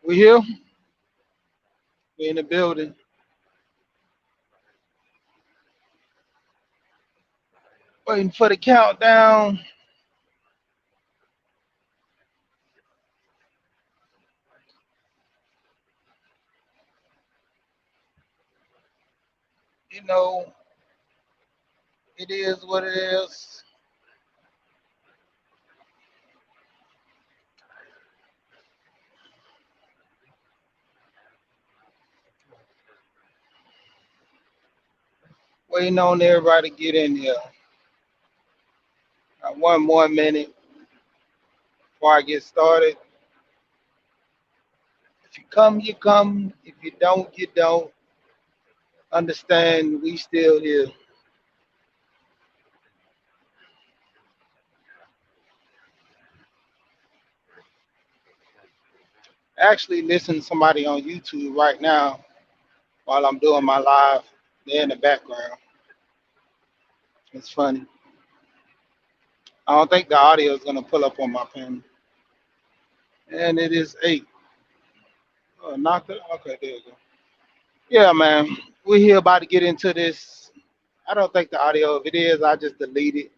We here. We in the building. Waiting for the countdown. You know, it is what it is. Waiting on everybody to get in here. One more minute before I get started. If you come, you come. If you don't, you don't. Understand we still here. Actually, listen to somebody on YouTube right now while I'm doing my live. They're in the background. It's funny. I don't think the audio is gonna pull up on my panel. And it is 8. Oh, knocked it. Okay, there you go. Yeah, man. We're here about to get into this. I don't think the audio, if it is, I just delete it.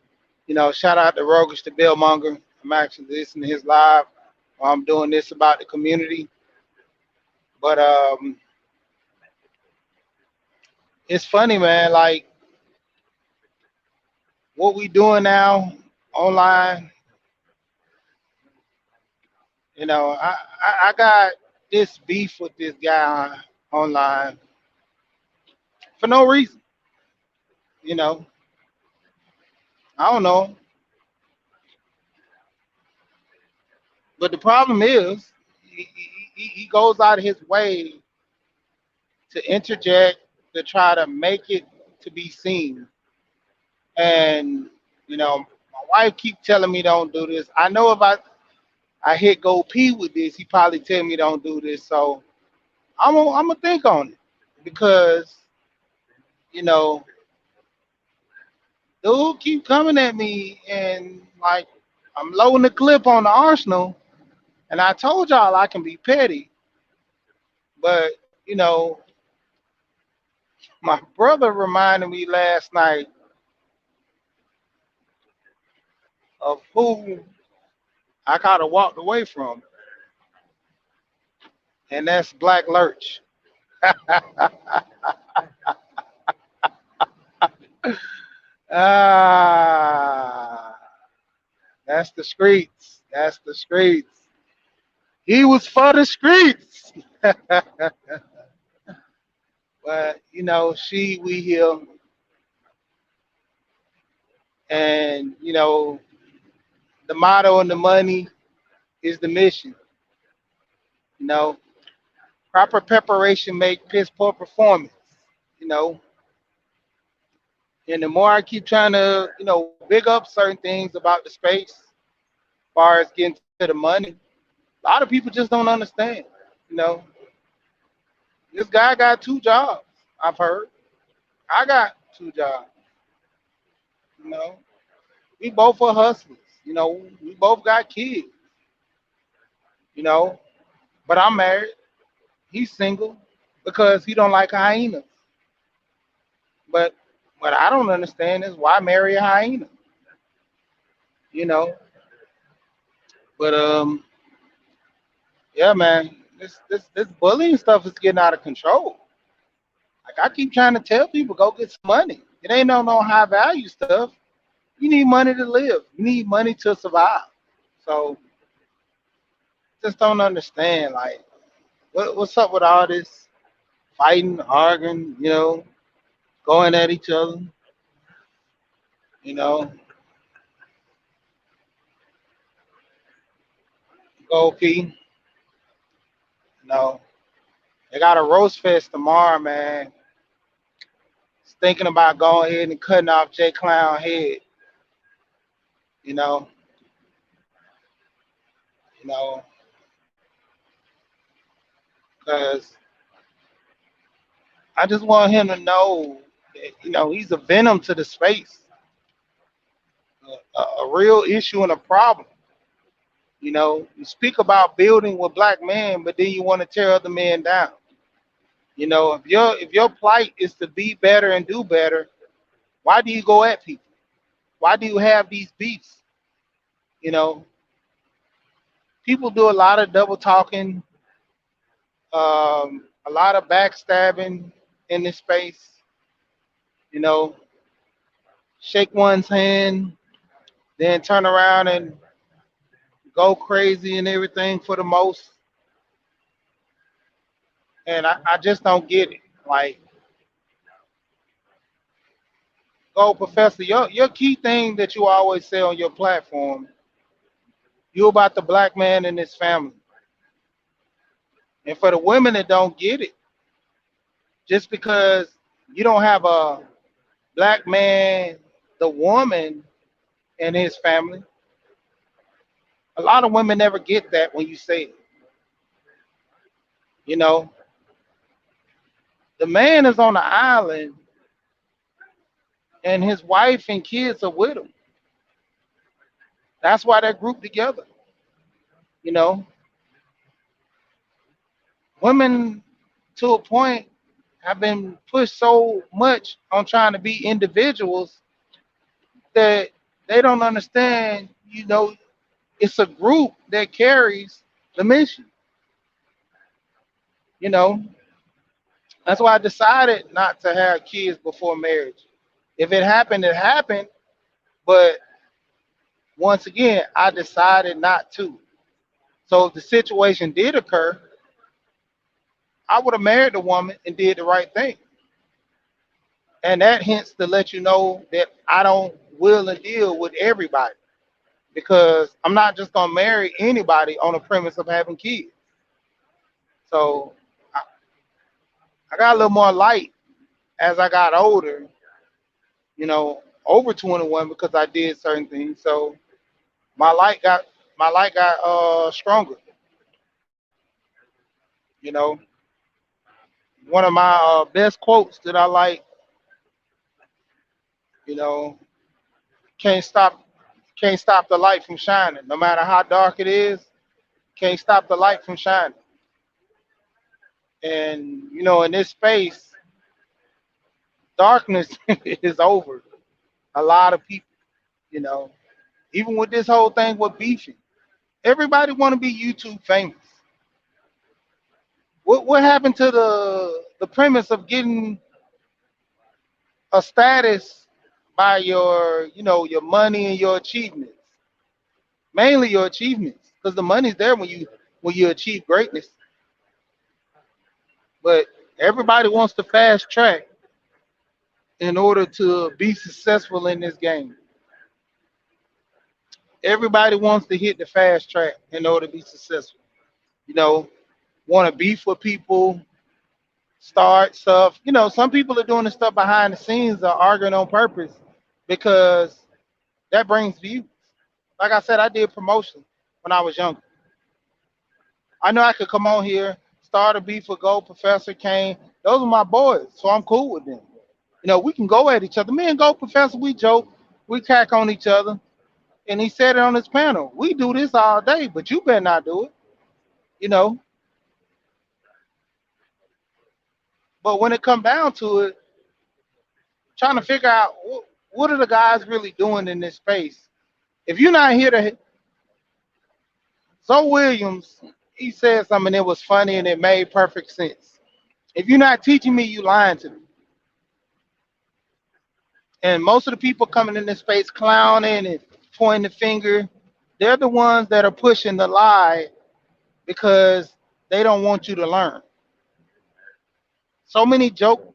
Shout out to Rogish the Bellmonger. I'm actually listening to his live while I'm doing this about the community. But it's funny, man. Like what we doing now online. I got this beef with this guy online for no reason. You know, I don't know. But the problem is, he goes out of his way to interject to try to make it to be seen. And my wife keep telling me don't do this. I know if I hit go pee with this, he probably tell me don't do this. So I'm gonna think on it because you know dude keep coming at me and like I'm loading the clip on the Arsenal, and I told y'all I can be petty, but my brother reminded me last night of who I kind of walked away from, and that's Black Lurch. Ah, that's the streets. That's the streets. He was for the streets. But we here, and the motto and the money is the mission. You know, proper preparation make piss poor performance. You know, and the more I keep trying to big up certain things about the space, as far as getting to the money, a lot of people just don't understand. You know, this guy got 2 jobs. I've heard. I got 2 jobs. You know, we both are hustlers. We both got kids. You know, but I'm married. He's single because he don't like hyenas. But what I don't understand is why marry a hyena. You know, but yeah, man, this bullying stuff is getting out of control. Like I keep trying to tell people, go get some money. It ain't no high value stuff. You need money to live. You need money to survive. So just don't understand. Like what's up with all this fighting, arguing, going at each other, you know, go P. No, they got a roast fest tomorrow, man. Just thinking about going ahead and cutting off J Clown head, you know, you know, because I just want him to know that, he's a venom to the space, a real issue and a problem. You speak about building with black men, but then you want to tear other men down. If your plight is to be better and do better, why do you go at people? Why do you have these beefs? You know, People do a lot of double talking, a lot of backstabbing in this space. You know, shake one's hand, then turn around and go crazy and everything for the most. And I just don't get it. Like, go, Professor, your key thing that you always say on your platform, you about the black man and his family. And for the women that don't get it, just because you don't have a black man, the woman and his family, a lot of women never get that when you say it. You know, the man is on the island and his wife and kids are with him. That's why they're grouped together. You know, Women to a point have been pushed so much on trying to be individuals that they don't understand, it's a group that carries the mission. You know, that's why I decided not to have kids before marriage. If it happened, it happened. But once again, I decided not to. So if the situation did occur, I would have married the woman and did the right thing. And that hints to let you know that I don't will and deal with everybody because I'm not just gonna marry anybody on the premise of having kids. So I, I got a little more light as I got older, over 21 because I did certain things. So my light got my light got stronger. You know, One of my best quotes that I like, you know, can't stop can't stop the light from shining, no matter how dark it is. Can't stop the light from shining. And in this space, darkness is over. A lot of people, you know, even with this whole thing with beefing, everybody want to be YouTube famous. What happened to the premise of getting a status by your money and your achievements, mainly your achievements, because the money's there when you achieve greatness. But everybody wants to fast track in order to be successful in this game. Everybody wants to hit the fast track in order to be successful. You know, Want to beef with people, start stuff. Some people are doing the stuff behind the scenes, are arguing on purpose because that brings views. Like I said, I did promotion when I was younger. I know I could come on here, start a beef with Gold Professor Kane. Those are my boys, so I'm cool with them. We can go at each other. Me and Gold Professor, we joke, we crack on each other. And he said it on his panel. We do this all day, but you better not do it. You know. But when it come down to it, trying to figure out what are the guys really doing in this space. If you're not here to, Zoe Williams, he said something that was funny and it made perfect sense. If you're not teaching me, you lying to me. And most of the people coming in this space clowning and pointing the finger, they're the ones that are pushing the lie because they don't want you to learn. So many joke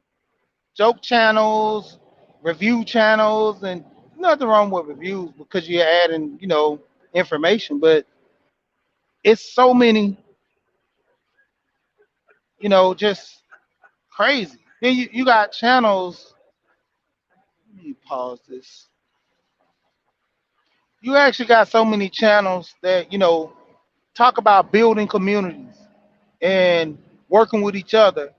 channels, review channels, and nothing wrong with reviews because you're adding, information, but it's so many, just crazy. Then you got channels. Let me pause this. You actually got so many channels that, talk about building communities and working with each other.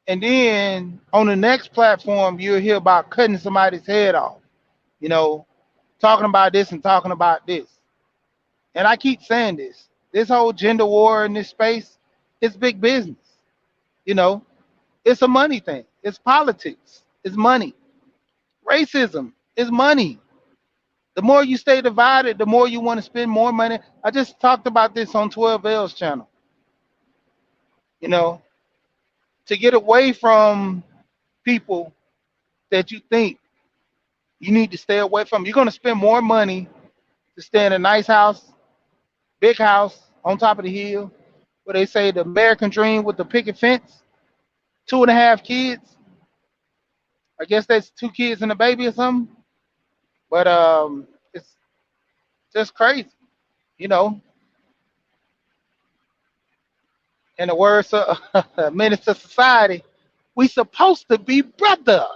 And then on the next platform, you'll hear about cutting somebody's head off, you know, talking about this and talking about this. And I keep saying this. This whole gender war in this space is big business. You know, it's a money thing. It's politics. It's money. Racism is money. The more you stay divided, the more you want to spend more money. I just talked about this on 12L's channel. You know, to get away from people that you think you need to stay away from, you're going to spend more money to stay in a nice house, big house on top of the hill, where they say the American dream with the picket fence, 2.5 kids. I guess that's 2 kids and a baby or something. But it's just crazy, you know. In the words of Minister Society, we supposed to be brothers,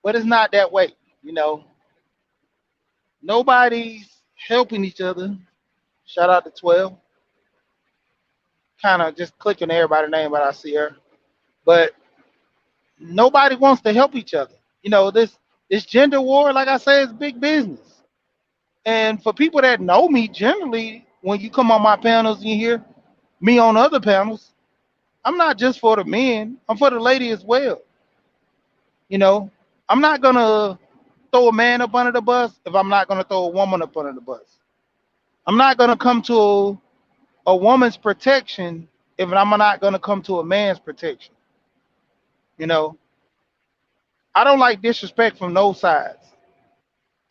but it's not that way. You know, nobody's helping each other. Shout out to 12. Kind of just clicking everybody's name, but I see her. But nobody wants to help each other. You know, this gender war, like I said, is big business. And for people that know me, generally, when you come on my panels and you hear me on other panels, I'm not just for the men. I'm for the lady as well. You know, I'm not gonna throw a man up under the bus if I'm not gonna throw a woman up under the bus. I'm not gonna come to a woman's protection if I'm not gonna come to a man's protection. You know, I don't like disrespect from no sides.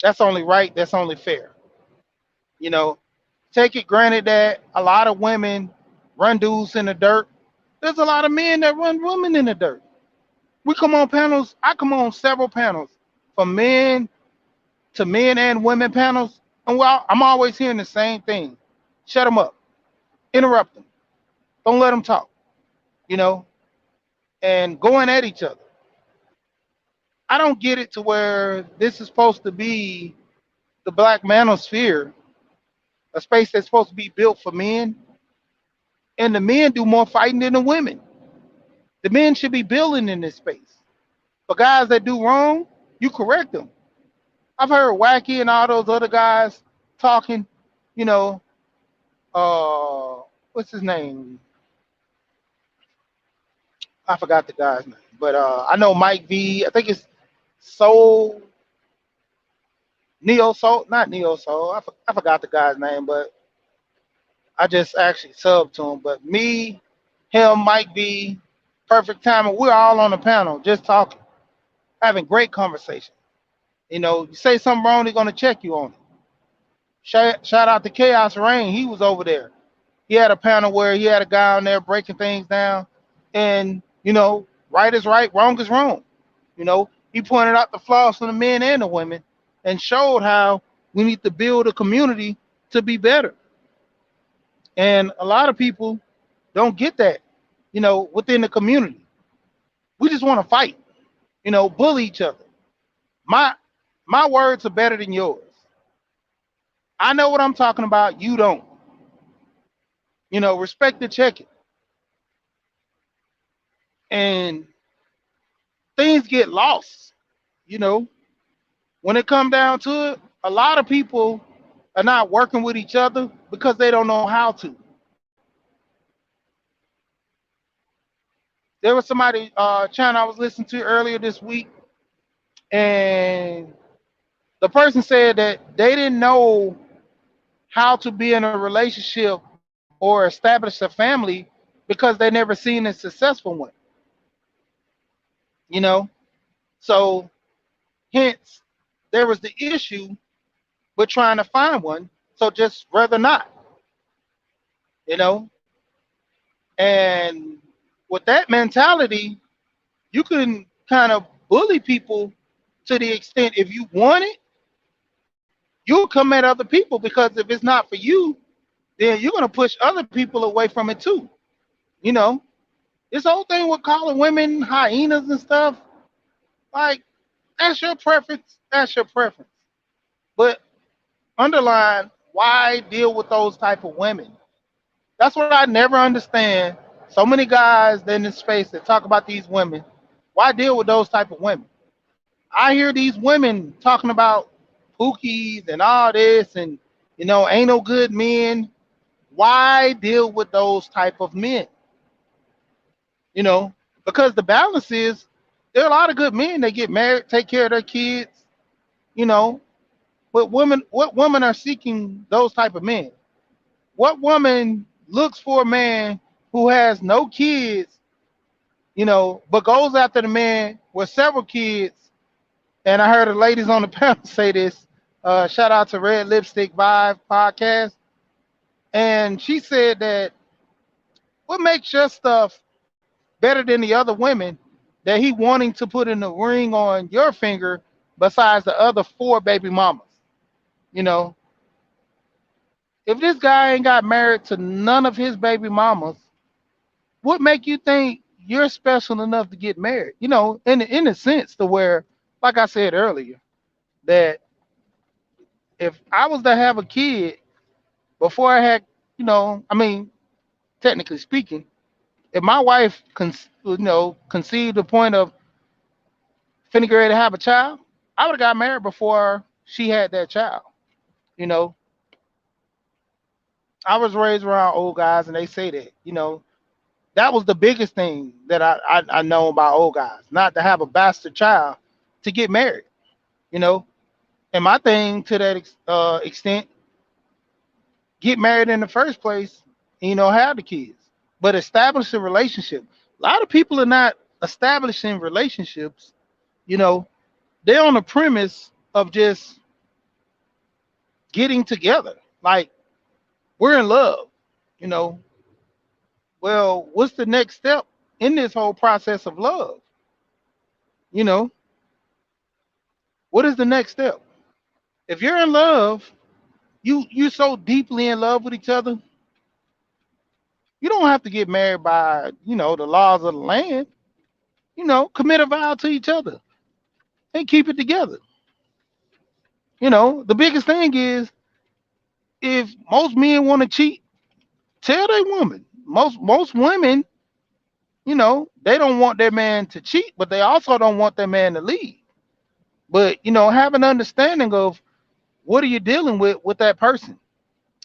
That's only right. That's only fair. You know, take it granted that a lot of women run dudes in the dirt. There's a lot of men that run women in the dirt. We come on panels. I come on several panels from men to men and women panels, and well, I'm always hearing the same thing: shut them up, interrupt them, don't let them talk. You know, and going at each other. I don't get it to where this is supposed to be the black manosphere, a space that's supposed to be built for men, and the men do more fighting than the women. The men should be building in this space. For guys that do wrong, you correct them. I've heard Wacky and all those other guys talking, you know, what's his name? I forgot the guy's name, but I know Mike V. I think it's Soul Neo Soul, not Neo Soul. I forgot the guy's name, but I just actually subbed to him. But me, him, Mike V, Perfect Timing, we're all on the panel just talking, having great conversation. You know, you say something wrong, they're gonna check you on it. Shout out to Chaos Rain, he was over there. He had a panel where he had a guy on there breaking things down, and you know, right is right, wrong is wrong. You know, he pointed out the flaws from the men and the women, and showed how we need to build a community to be better. And a lot of people don't get that, you know, within the community. We just want to fight, you know, bully each other. My my words are better than yours. I know what I'm talking about. You don't. You know, respect the check it. And things get lost. You know, when it come down to it, a lot of people are not working with each other because they don't know how to. There was somebody channel I was listening to earlier this week, and the person said that they didn't know how to be in a relationship or establish a family because they never seen a successful one. You know, so hence there was the issue with trying to find one. So just rather not, you know, and with that mentality, you can kind of bully people to the extent if you want it, you'll come at other people because if it's not for you, then you're gonna push other people away from it too. You know, this whole thing with calling women hyenas and stuff, like that's your preference. That's your preference. But underline why deal with those type of women. That's what I never understand. So many guys in this space that talk about these women. Why deal with those type of women? I hear these women talking about pookies and all this, and Ain't no good men. Why deal with those type of men? You know, because the balance is there are a lot of good men that get married, take care of their kids, you know, but what women are seeking those type of men? What woman looks for a man who has no kids, but goes after the man with several kids? And I heard the ladies on the panel say this. Shout out to Red Lipstick Vibe podcast. And she said that what makes your stuff better than the other women that he wanting to put in the ring on your finger besides the other four baby mamas? You know, if this guy ain't got married to none of his baby mamas, what make you think you're special enough to get married? In a sense to where, like I said earlier, that if I was to have a kid before I had, I mean, technically speaking, if my wife conceived the point of finna get ready to have a child, I would have got married before she had that child. You know, I was raised around old guys, and they say that. That was the biggest thing that I know about old guys, not to have a bastard child, to get married. You know, and my thing to that extent, get married in the first place, and, have the kids, but establish a relationship. A lot of people are not establishing relationships. You know, they're on the premise of just getting together. Like, we're in love. You know, well, what's the next step in this whole process of love? You know, what is the next step? If you're in love, you're so deeply in love with each other, you don't have to get married by, the laws of the land. Commit a vow to each other and keep it together. The biggest thing is, if most men want to cheat, tell their woman. Most women, they don't want their man to cheat, but they also don't want their man to leave. But have an understanding of what are you dealing with that person.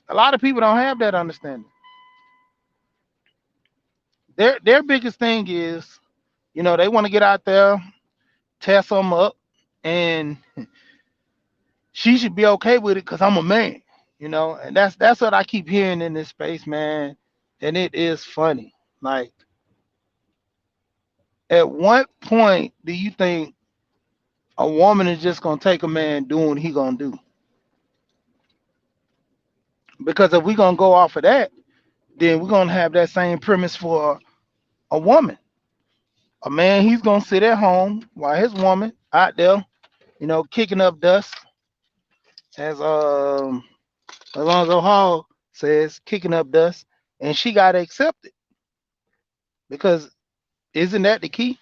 A lot of people don't have that understanding. Their biggest thing is, they want to get out there, tear some up, and she should be okay with it because I'm a man. And that's what I keep hearing in this space, man. And it is funny. Like, at what point do you think a woman is just gonna take a man doing what he gonna do? Because if we gonna go off of that, then we're gonna have that same premise for a woman. A man, he's gonna sit at home while his woman out there, kicking up dust, as Alonzo Hall says, kicking up dust, and she gotta accept it. Because isn't that the key?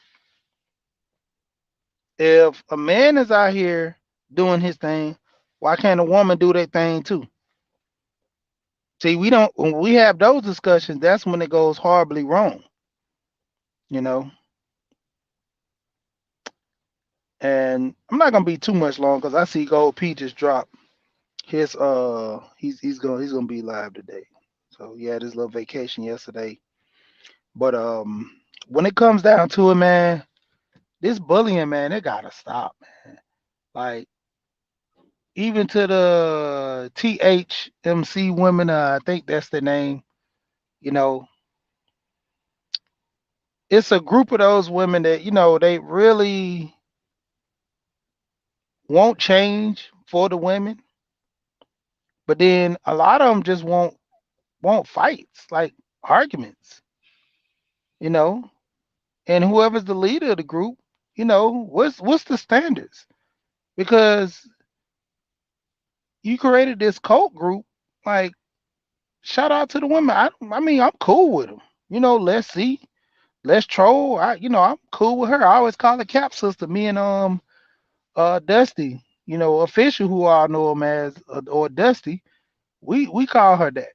If a man is out here doing his thing, why can't a woman do their thing too? See, we don't when we have those discussions, that's when it goes horribly wrong, you know. And I'm not gonna be too much long because I see Gold P just dropped his he's gonna be live today. So he had his little vacation yesterday. But when it comes down to it, man, this bullying, man, it gotta stop, man. Like, even to the THMC women, I think that's the name. You know, it's a group of those women that they really won't change for the women, but then a lot of them just won't fights, like arguments. You know, and whoever's the leader of the group, what's the standards? Because you created this cult group, like, shout out to the women. I mean, I'm cool with them. Let's see. Let's troll. I'm cool with her. I always call her Cap Sister. Me and Dusty, official, who I know him as, or Dusty. We call her that.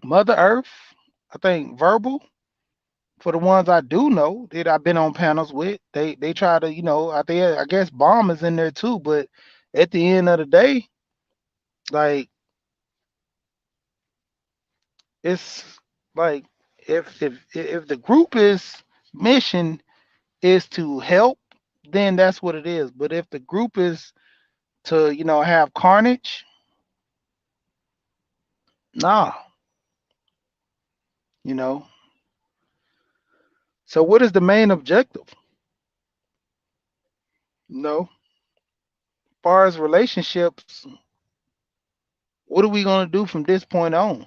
Mother Earth. I think Verbal, for the ones I do know that I've been on panels with. They try to, I guess Bomb is in there too. But at the end of the day, like, It's like if the group is mission is to help, then that's what it is. But if the group is to, have carnage, nah, you know. So what is the main objective? As far as relationships, what are we gonna do from this point on?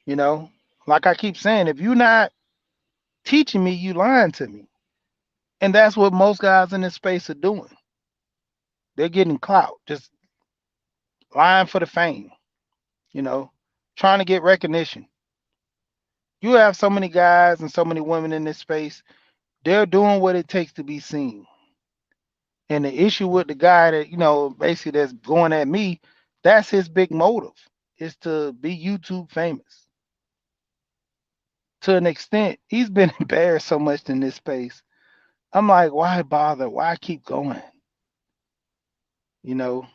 You know, like I keep saying, if you're not teaching me, you lying to me. And that's what most guys in this space are doing. They're getting clout, just lying for the fame, you know, trying to get recognition. You have so many guys and so many women in this space, they're doing what it takes to be seen. And the issue with the guy that, basically that's going at me, that's his big motive, is to be YouTube famous. To an extent, he's been embarrassed so much in this space. I'm like, why bother? Why keep going? You know,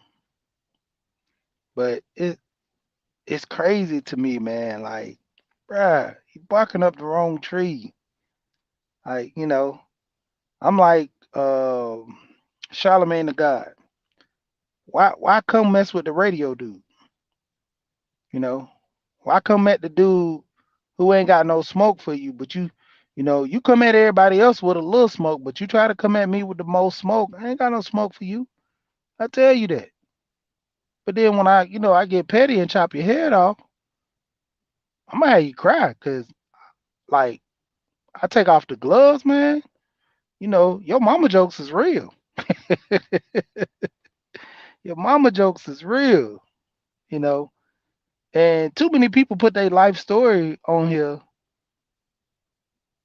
but it's crazy to me, man. Like, bruh, you barking up the wrong tree. Like, I'm like, Charlemagne the God. Why come mess with the radio dude? You know, why come at the dude who ain't got no smoke for you, but you come at everybody else with a little smoke, but you try to come at me with the most smoke. I ain't got no smoke for you. I tell you that. But then when I get petty and chop your head off, I'm gonna have you cry, cause like I take off the gloves, man. Your mama jokes is real. Your mama jokes is real. You know, and too many people put their life story on here,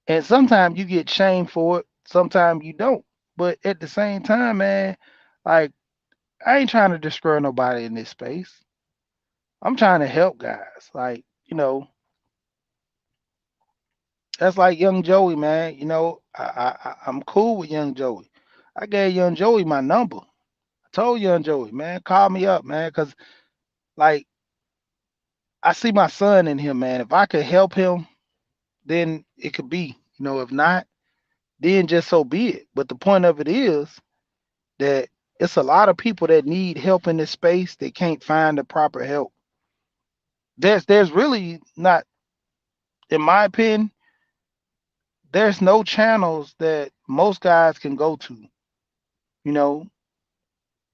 and sometimes you get shamed for it, sometimes you don't. But at the same time, man, like I ain't trying to destroy nobody in this space. I'm trying to help guys. Like, that's like young Joey, man. I'm cool with young Joey. I gave young Joey my number. I told young Joey, man, call me up, man, cause like I see my son in him, man. If I could help him, then it could be. If not, then just so be it. But the point of it is that it's a lot of people that need help in this space. They can't find the proper help. There's really not, in my opinion, there's no channels that most guys can go to, you know,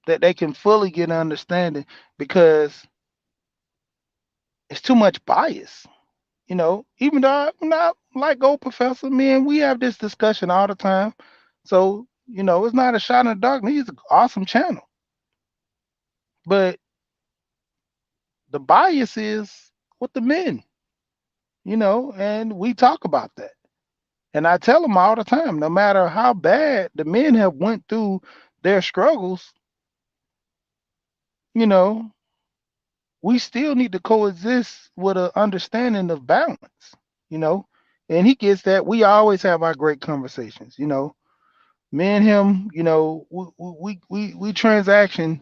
that they can fully get an understanding because it's too much bias. Even though I'm not like Gold Professor, man, we have this discussion all the time. So, it's not a shot in the dark. He's an awesome channel. But the bias is with the men, and we talk about that. And I tell them all the time, no matter how bad the men have went through their struggles, you know, we still need to coexist with an understanding of balance, you know. And he gets that. We always have our great conversations, Me and him, we transaction,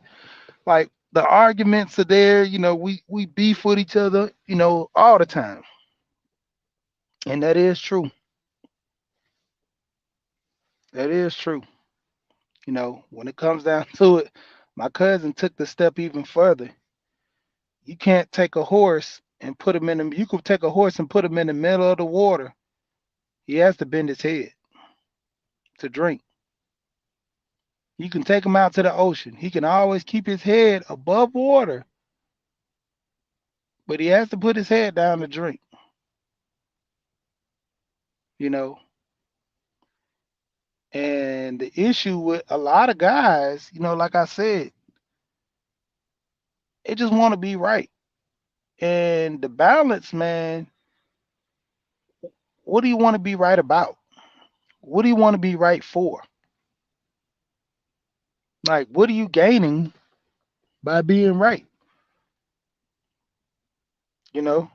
like the arguments are there, we beef with each other, all the time. And that is true. That is true. When it comes down to it, my cousin took the step even further. You can't take a horse and put him in the you could take a horse and put him in the middle of the water. He has to bend his head to drink. You can take him out to the ocean. He can always keep his head above water, but he has to put his head down to drink, you know. And the issue with a lot of guys, like I said, they just want to be right. And the balance, man, what do you want to be right about? What do you want to be right for? Like, what are you gaining by being right? You know?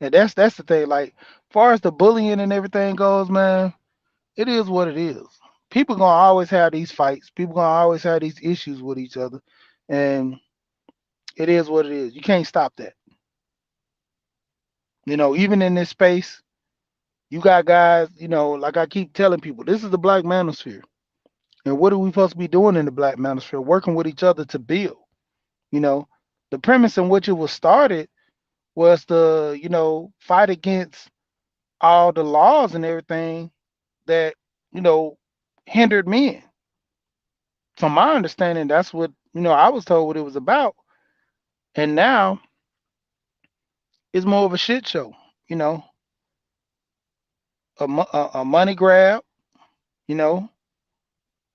And that's the thing. Like, far as the bullying and everything goes, man, it is what it is. People gonna always have these fights. People gonna always have these issues with each other, and it is what it is. You can't stop that. Even in this space, you got guys, like I keep telling people, this is the black manosphere. And what are we supposed to be doing in the black manosphere? Working with each other to build. You know, the premise in which it was started was to, fight against all the laws and everything that, you know, hindered men. From my understanding, that's what, I was told what it was about. And now it's more of a shit show, you know, a money grab, you know.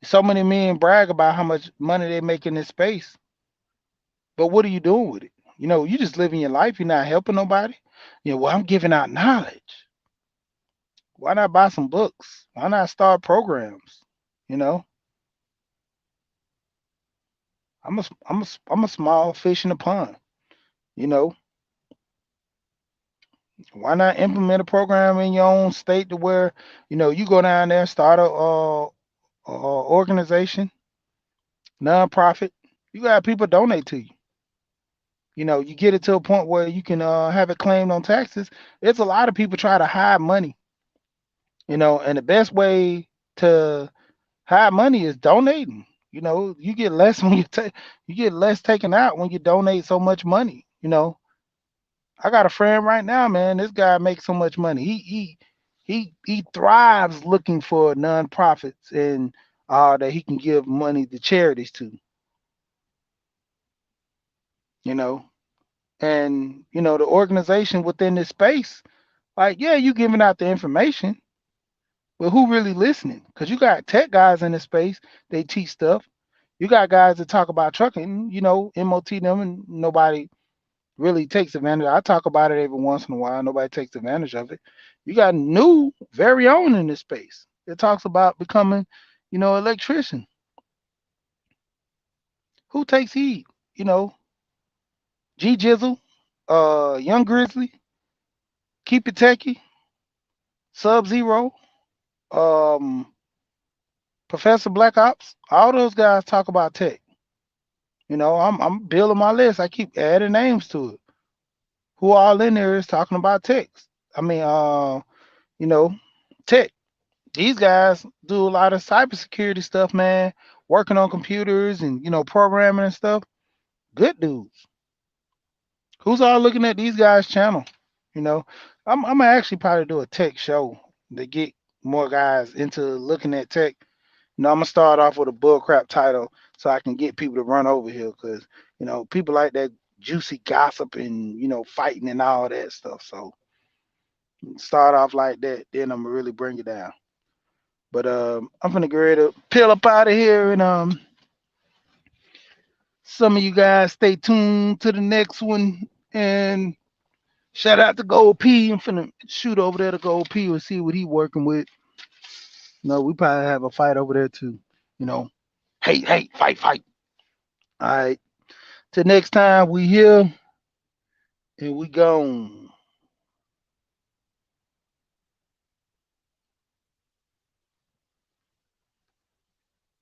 So many men brag about how much money they make in this space, but what are you doing with it? You just living your life. You're not helping nobody. Well, I'm giving out knowledge. Why not buy some books? Why not start programs? You know, I'm a small fish in the pond. You know, why not implement a program in your own state to where you go down there, start a organization, nonprofit. You got people donate to you. You get it to a point where you can have it claimed on taxes. There's a lot of people try to hide money. And the best way to hide money is donating. You get less when you get less taken out when you donate so much money. I got a friend right now, man. This guy makes so much money. He thrives looking for nonprofits and that he can give money to charities to. You know, and the organization within this space, like, yeah, you giving out the information, but who really listening? Because you got tech guys in this space. They teach stuff. You got guys that talk about trucking. MOT them, and nobody really takes advantage. I talk about it every once in a while. Nobody takes advantage of it. You got new, very own in this space. It talks about becoming, electrician. Who takes heed? You know, G Jizzle, Young Grizzly, Keep It Techie, Sub Zero, um, Professor Black Ops. All those guys talk about tech. I'm building my list. I keep adding names to it. Who all in there is talking about tech? I mean, you know, tech. These guys do a lot of cybersecurity stuff, man. Working on computers and programming and stuff. Good dudes. Who's all looking at these guys' channel? You know, I'm gonna actually probably do a tech show to get more guys into looking at tech. I'm gonna start off with a bullcrap title so I can get people to run over here because people like that juicy gossip and fighting and all that stuff. So start off like that, then I'm gonna really bring it down. But I'm gonna get ready to peel up out of here, and some of you guys stay tuned to the next one. And shout out to Gold P. I'm finna shoot over there to Gold P and see what he working with. We probably have a fight over there too. You know, hey, fight, fight. All right. Till next time, we here and we gone.